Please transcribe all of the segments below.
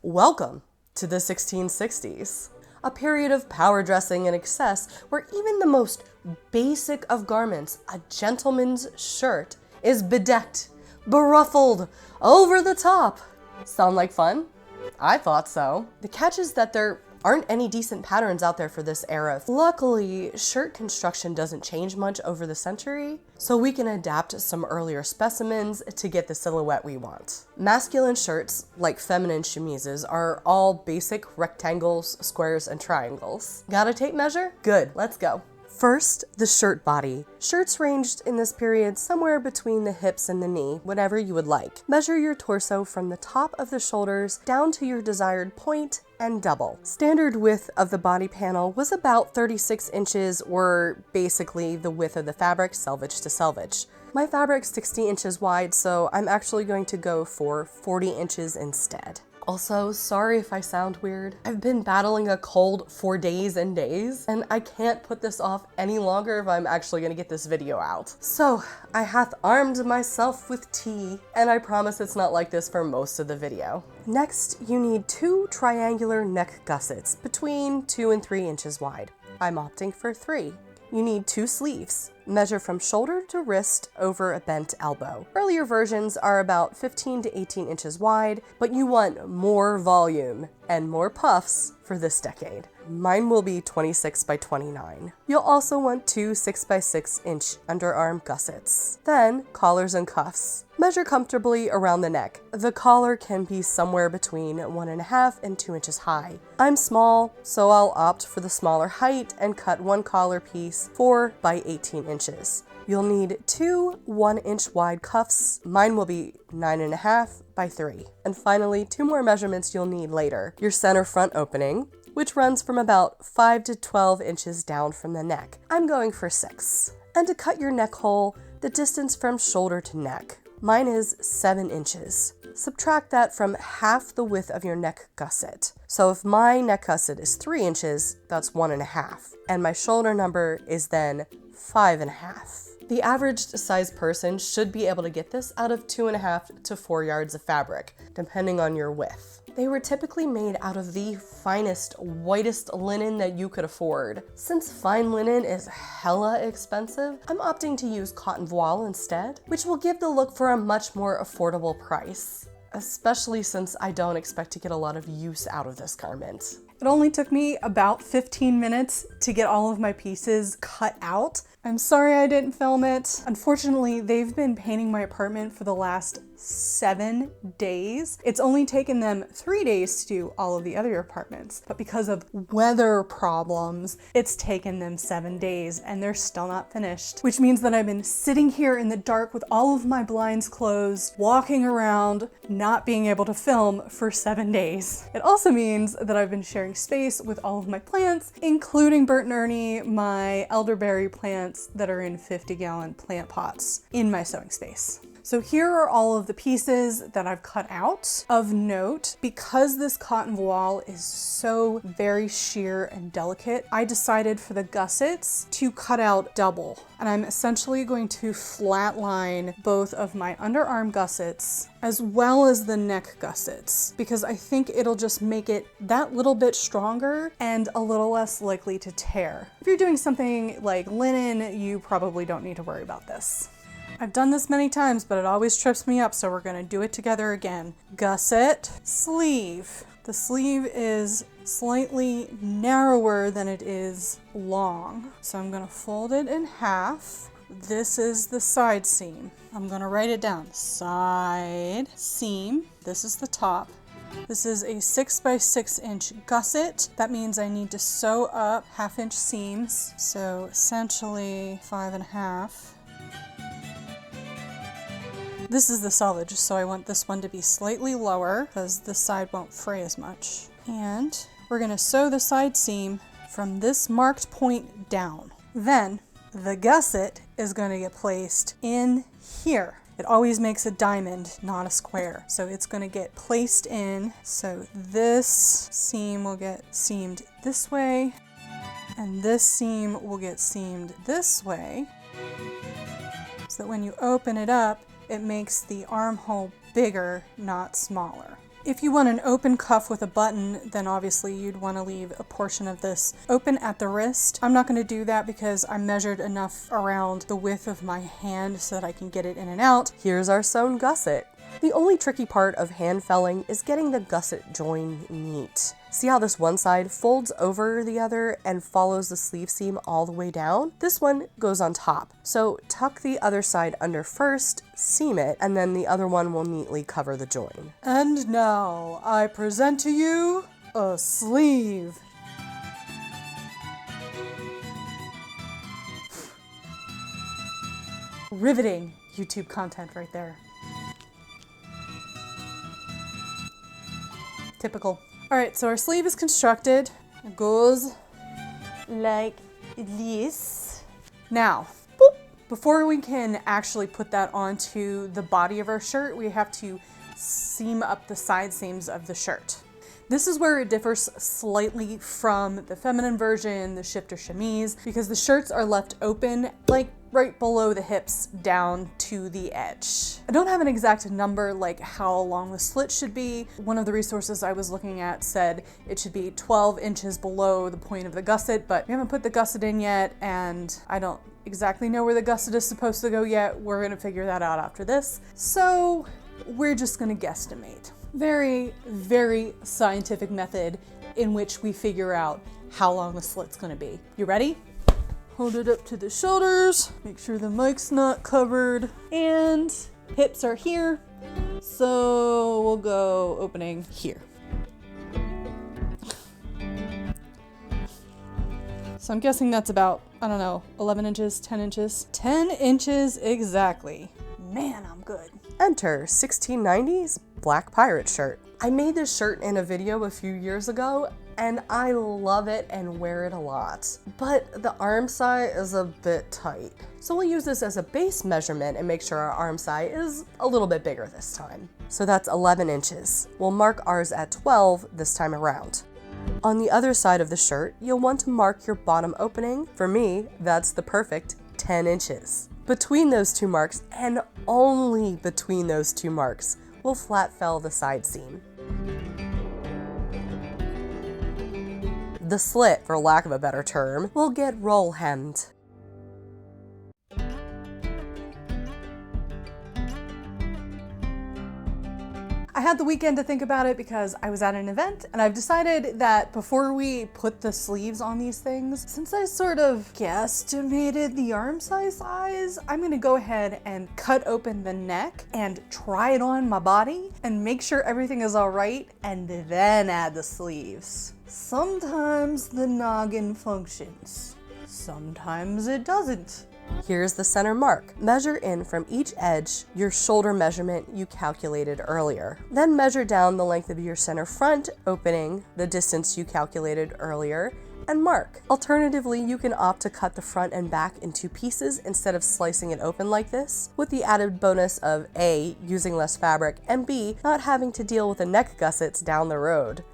Welcome to the 1660s, a period of power dressing and excess where even the most basic of garments, a gentleman's shirt, is bedecked, beruffled, over the top. Sound like fun? I thought so. The catch is that there aren't any decent patterns out there for this era. Luckily, shirt construction doesn't change much over the century, so we can adapt some earlier specimens to get the silhouette we want. Masculine shirts, like feminine chemises, are all basic rectangles, squares, and triangles. Got a tape measure? Good, let's go. First, the shirt body. Shirts ranged in this period somewhere between the hips and the knee, whatever you would like. Measure your torso from the top of the shoulders down to your desired point and double. Standard width of the body panel was about 36 inches, or basically the width of the fabric, selvage to selvage. My fabric's 60 inches wide, so I'm actually going to go for 40 inches instead. Also, sorry if I sound weird. I've been battling a cold for days and days, and I can't put this off any longer if I'm actually gonna get this video out. So, I hath armed myself with tea, and I promise it's not like this for most of the video. Next, you need 2 triangular neck gussets, between 2 and 3 inches wide. I'm opting for 3. You need 2 sleeves. Measure from shoulder to wrist over a bent elbow. Earlier versions are about 15 to 18 inches wide, but you want more volume and more puffs for this decade. Mine will be 26 by 29. You'll also want 2 6 by 6 inch underarm gussets. Then, collars and cuffs. Measure comfortably around the neck. The collar can be somewhere between 1.5 and 2 inches high. I'm small, so I'll opt for the smaller height and cut one collar piece 4 by 18 inches. You'll need 2 1-inch wide cuffs. Mine will be 9.5 by 3. And finally, 2 more measurements you'll need later. Your center front opening, which runs from about 5 to 12 inches down from the neck. I'm going for 6. And to cut your neck hole, the distance from shoulder to neck. Mine is 7 inches. Subtract that from half the width of your neck gusset. So if my neck gusset is 3 inches, that's 1.5. And my shoulder number is then 5.5. The average size person should be able to get this out of 2.5 to 4 yards of fabric, depending on your width. They were typically made out of the finest, whitest linen that you could afford. Since fine linen is hella expensive, I'm opting to use cotton voile instead, which will give the look for a much more affordable price, especially since I don't expect to get a lot of use out of this garment. It only took me about 15 minutes to get all of my pieces cut out. I'm sorry I didn't film it. Unfortunately, they've been painting my apartment for the last 7 days. It's only taken them 3 days to do all of the other apartments, but because of weather problems, it's taken them 7 days and they're still not finished, which means that I've been sitting here in the dark with all of my blinds closed, walking around, not being able to film for 7 days. It also means that I've been sharing space with all of my plants, including Bert and Ernie, my elderberry plants that are in 50-gallon plant pots in my sewing space. So here are all of the pieces that I've cut out. Of note, because this cotton voile is so very sheer and delicate, I decided for the gussets to cut out double. And I'm essentially going to flatline both of my underarm gussets as well as the neck gussets, because I think it'll just make it that little bit stronger and a little less likely to tear. If you're doing something like linen, you probably don't need to worry about this. I've done this many times, but it always trips me up, so we're gonna do it together again. Gusset, sleeve. The sleeve is slightly narrower than it is long, so I'm gonna fold it in half. This is the side seam. I'm gonna write it down. Side seam. This is the top. This is a 6 by 6 inch gusset. That means I need to sew up 1/2 inch seams, so essentially 5.5. This is the selvage, so I want this one to be slightly lower because this side won't fray as much. And we're gonna sew the side seam from this marked point down. Then the gusset is gonna get placed in here. It always makes a diamond, not a square. So it's gonna get placed in. So this seam will get seamed this way, and this seam will get seamed this way. So that when you open it up, it makes the armhole bigger, not smaller. If you want an open cuff with a button, then obviously you'd want to leave a portion of this open at the wrist. I'm not going to do that because I measured enough around the width of my hand so that I can get it in and out. Here's our sewn gusset. The only tricky part of hand felling is getting the gusset join neat. See how this one side folds over the other and follows the sleeve seam all the way down? This one goes on top. So tuck the other side under first, seam it, and then the other one will neatly cover the join. And now I present to you a sleeve. Riveting YouTube content right there. Typical. All right, so our sleeve is constructed. It goes like this. Now, boop, before we can actually put that onto the body of our shirt, we have to seam up the side seams of the shirt. This is where it differs slightly from the feminine version, the shifter chemise, because the shirts are left open, like right below the hips down to the edge. I don't have an exact number like how long the slit should be. One of the resources I was looking at said it should be 12 inches below the point of the gusset, but we haven't put the gusset in yet, and I don't exactly know where the gusset is supposed to go yet. We're gonna figure that out after this. So we're just gonna guesstimate. Very, very scientific method in which we figure out how long the slit's gonna be. You ready? Hold it up to the shoulders, make sure the mic's not covered, and hips are here. So we'll go opening here. So I'm guessing that's about, I don't know, 11 inches, 10 inches? 10 inches exactly. Man, I'm good. Enter 1690s black pirate shirt. I made this shirt in a video a few years ago, and I love it and wear it a lot. But the arm side is a bit tight. So we'll use this as a base measurement and make sure our arm side is a little bit bigger this time. So that's 11 inches. We'll mark ours at 12 this time around. On the other side of the shirt, you'll want to mark your bottom opening. For me, that's the perfect 10 inches. Between those two marks, and only between those two marks, we'll flat fell the side seam. The slit, for lack of a better term, will get roll hemmed. I had the weekend to think about it because I was at an event, and I've decided that before we put the sleeves on these things, since I sort of guesstimated the arm size, I'm gonna go ahead and cut open the neck and try it on my body and make sure everything is all right, and then add the sleeves. Sometimes the noggin functions, sometimes it doesn't. Here's the center mark. Measure in from each edge your shoulder measurement you calculated earlier. Then measure down the length of your center front opening, the distance you calculated earlier, and mark. Alternatively, you can opt to cut the front and back in two pieces instead of slicing it open like this, with the added bonus of A, using less fabric, and B, not having to deal with the neck gussets down the road.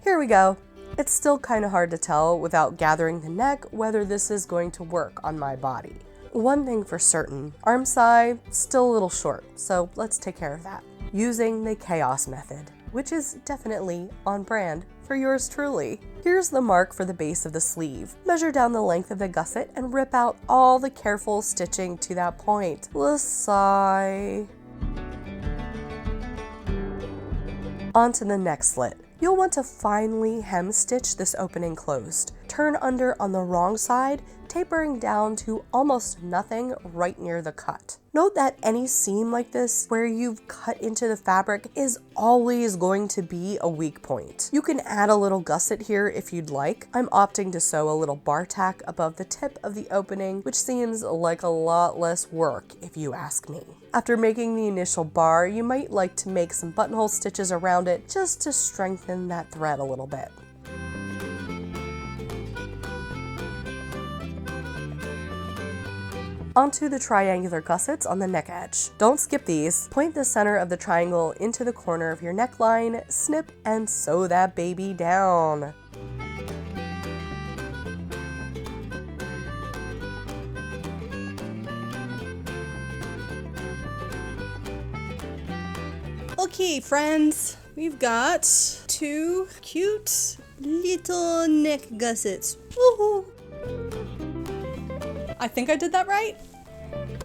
Here we go. It's still kind of hard to tell without gathering the neck whether this is going to work on my body. One thing for certain, arm side, still a little short, so let's take care of that. Using the chaos method, which is definitely on brand for yours truly. Here's the mark for the base of the sleeve. Measure down the length of the gusset and rip out all the careful stitching to that point. Sigh. Onto the neck slit. You'll want to finely hem stitch this opening closed. Turn under on the wrong side, tapering down to almost nothing right near the cut. Note that any seam like this where you've cut into the fabric is always going to be a weak point. You can add a little gusset here if you'd like. I'm opting to sew a little bar tack above the tip of the opening, which seems like a lot less work if you ask me. After making the initial bar, you might like to make some buttonhole stitches around it just to strengthen that thread a little bit. Onto the triangular gussets on the neck edge. Don't skip these. Point the center of the triangle into the corner of your neckline, snip, and sew that baby down. Okay, friends, we've got 2 cute little neck gussets. Woohoo! I think I did that right.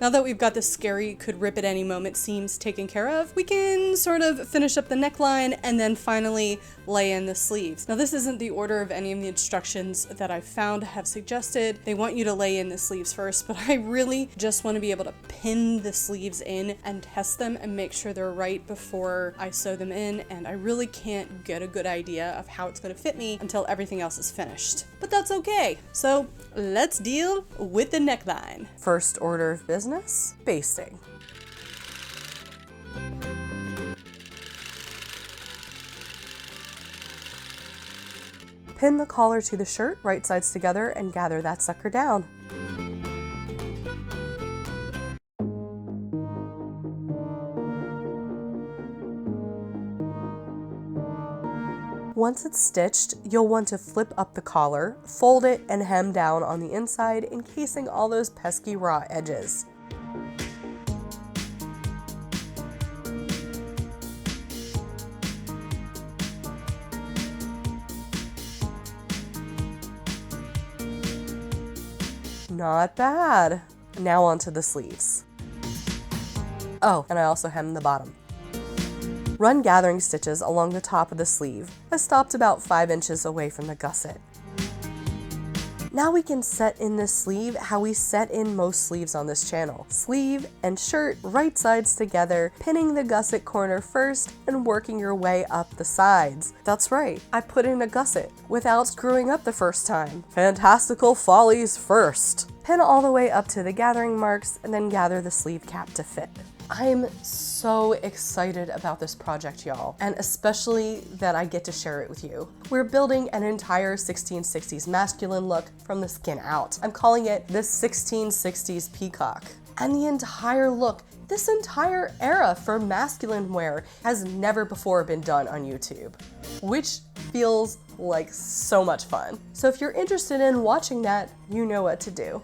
Now that we've got the scary could rip at any moment seams taken care of, we can sort of finish up the neckline and then finally lay in the sleeves. Now this isn't the order of any of the instructions that I've found have suggested. They want you to lay in the sleeves first, but I really just want to be able to pin the sleeves in and test them and make sure they're right before I sew them in, and I really can't get a good idea of how it's going to fit me until everything else is finished. But that's okay. So let's deal with the neckline. First order of business, basting. Pin the collar to the shirt, right sides together, and gather that sucker down. Once it's stitched, you'll want to flip up the collar, fold it, and hem down on the inside, encasing all those pesky raw edges. Not bad. Now onto the sleeves. Oh, and I also hemmed the bottom. Run gathering stitches along the top of the sleeve. I stopped about 5 inches away from the gusset. Now we can set in this sleeve how we set in most sleeves on this channel. Sleeve and shirt right sides together, pinning the gusset corner first and working your way up the sides. That's right, I put in a gusset without screwing up the first time. Fantastical follies first. Pin all the way up to the gathering marks and then gather the sleeve cap to fit. I'm so excited about this project, y'all, and especially that I get to share it with you. We're building an entire 1660s masculine look from the skin out. I'm calling it the 1660s Peacock. And the entire look, this entire era for masculine wear has never before been done on YouTube, which feels like so much fun. So if you're interested in watching that, you know what to do.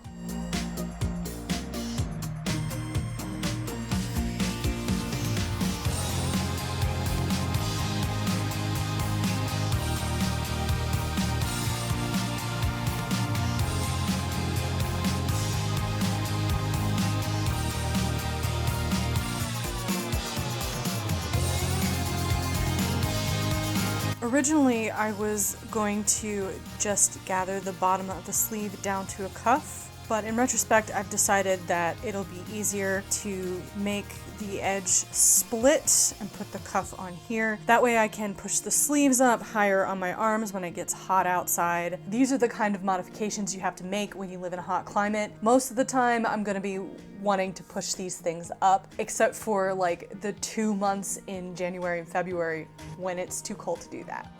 Originally, I was going to just gather the bottom of the sleeve down to a cuff, but in retrospect, I've decided that it'll be easier to make the edge split and put the cuff on here. That way I can push the sleeves up higher on my arms when it gets hot outside. These are the kind of modifications you have to make when you live in a hot climate. Most of the time, I'm gonna be wanting to push these things up, except for like the 2 months in January and February when it's too cold to do that.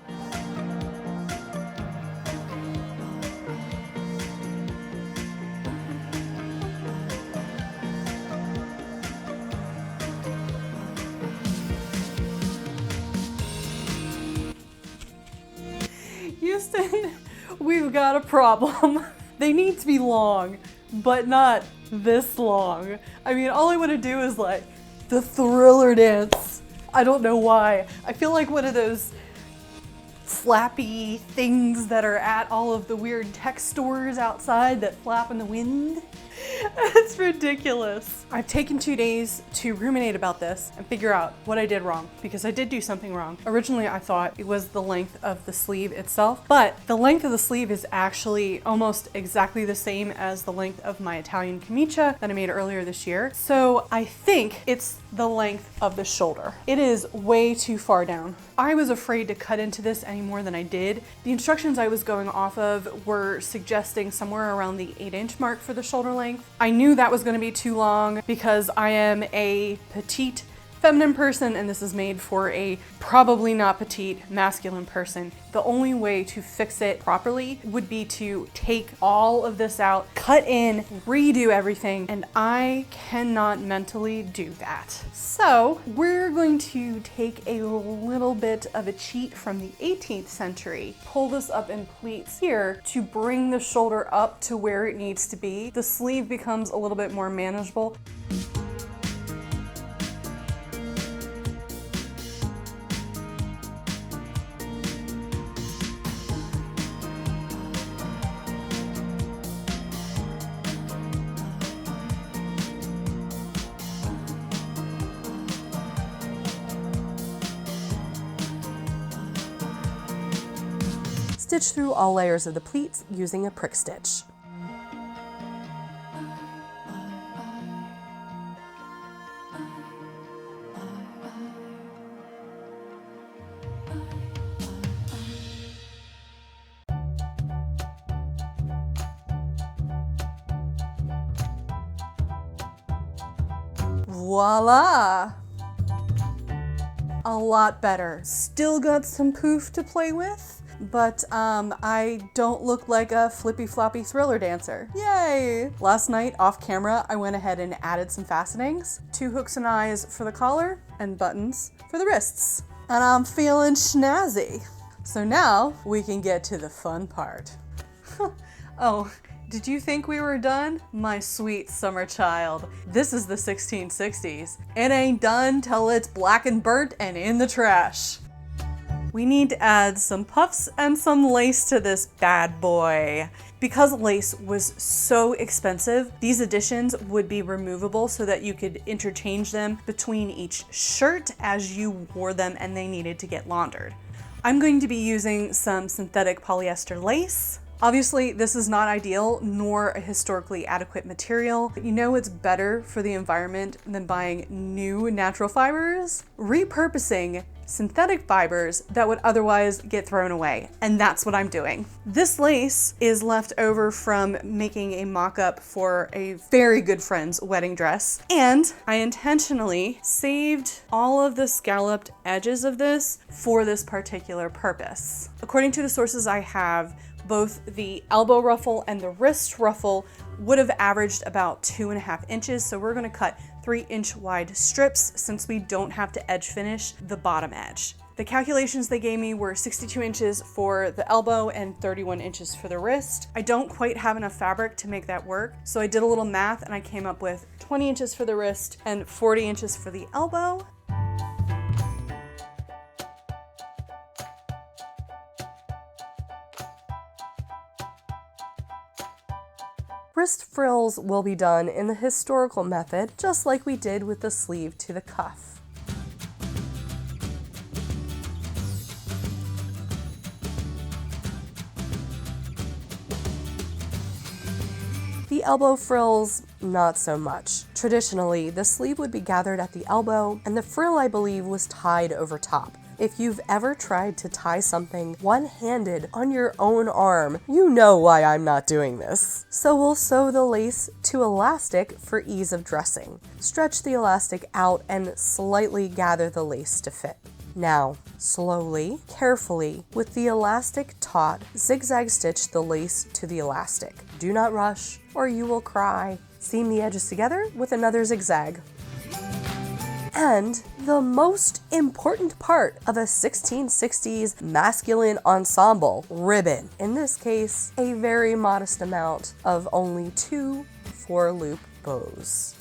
Houston, we've got a problem. They need to be long, but not this long. I mean, all I want to do is like the thriller dance. I don't know why. I feel like one of those flappy things that are at all of the weird tech stores outside that flap in the wind. It's ridiculous. I've taken 2 days to ruminate about this and figure out what I did wrong, because I did do something wrong. Originally, I thought it was the length of the sleeve itself, but the length of the sleeve is actually almost exactly the same as the length of my Italian camicia that I made earlier this year. So I think it's the length of the shoulder. It is way too far down. I was afraid to cut into this any more than I did. The instructions I was going off of were suggesting somewhere around the 8-inch mark for the shoulder length. I knew that was going to be too long because I am a petite feminine person and this is made for a probably not petite masculine person. The only way to fix it properly would be to take all of this out, cut in, redo everything, and I cannot mentally do that. So we're going to take a little bit of a cheat from the 18th century, pull this up in pleats here to bring the shoulder up to where it needs to be. The sleeve becomes a little bit more manageable. Stitch through all layers of the pleats using a prick stitch. Voila! A lot better. Still got some poof to play with, but I don't look like a flippy floppy thriller dancer. Yay! Last night off camera, I went ahead and added some fastenings, 2 hooks and eyes for the collar and buttons for the wrists. And I'm feeling snazzy. So now we can get to the fun part. Oh, did you think we were done? My sweet summer child. This is the 1660s. It ain't done till it's black and burnt and in the trash. We need to add some puffs and some lace to this bad boy. Because lace was so expensive, these additions would be removable so that you could interchange them between each shirt as you wore them and they needed to get laundered. I'm going to be using some synthetic polyester lace. Obviously, this is not ideal nor a historically adequate material, but you know it's better for the environment than buying new natural fibers? Repurposing synthetic fibers that would otherwise get thrown away, and that's what I'm doing. This lace is left over from making a mock-up for a very good friend's wedding dress, and I intentionally saved all of the scalloped edges of this for this particular purpose. According to the sources I have, both the elbow ruffle and the wrist ruffle would have averaged about 2.5 inches, so we're gonna cut 3-inch wide strips since we don't have to edge finish the bottom edge. The calculations they gave me were 62 inches for the elbow and 31 inches for the wrist. I don't quite have enough fabric to make that work, so I did a little math and I came up with 20 inches for the wrist and 40 inches for the elbow. Wrist frills will be done in the historical method, just like we did with the sleeve to the cuff. The elbow frills, not so much. Traditionally, the sleeve would be gathered at the elbow, and the frill, I believe, was tied over top. If you've ever tried to tie something one-handed on your own arm, you know why I'm not doing this. So we'll sew the lace to elastic for ease of dressing. Stretch the elastic out and slightly gather the lace to fit. Now, slowly, carefully, with the elastic taut, zigzag stitch the lace to the elastic. Do not rush, or you will cry. Seam the edges together with another zigzag. And the most important part of a 1660s masculine ensemble, ribbon. In this case, a very modest amount of only 2 4-loop bows.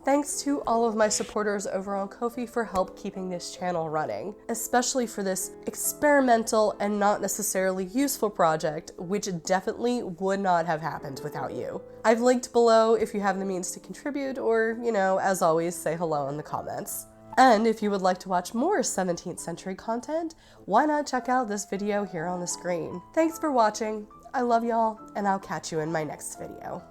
Thanks to all of my supporters over on Ko-fi for help keeping this channel running, especially for this experimental and not necessarily useful project, which definitely would not have happened without you. I've linked below if you have the means to contribute or, as always, say hello in the comments. And if you would like to watch more 17th century content, why not check out this video here on the screen. Thanks for watching. I love y'all, and I'll catch you in my next video.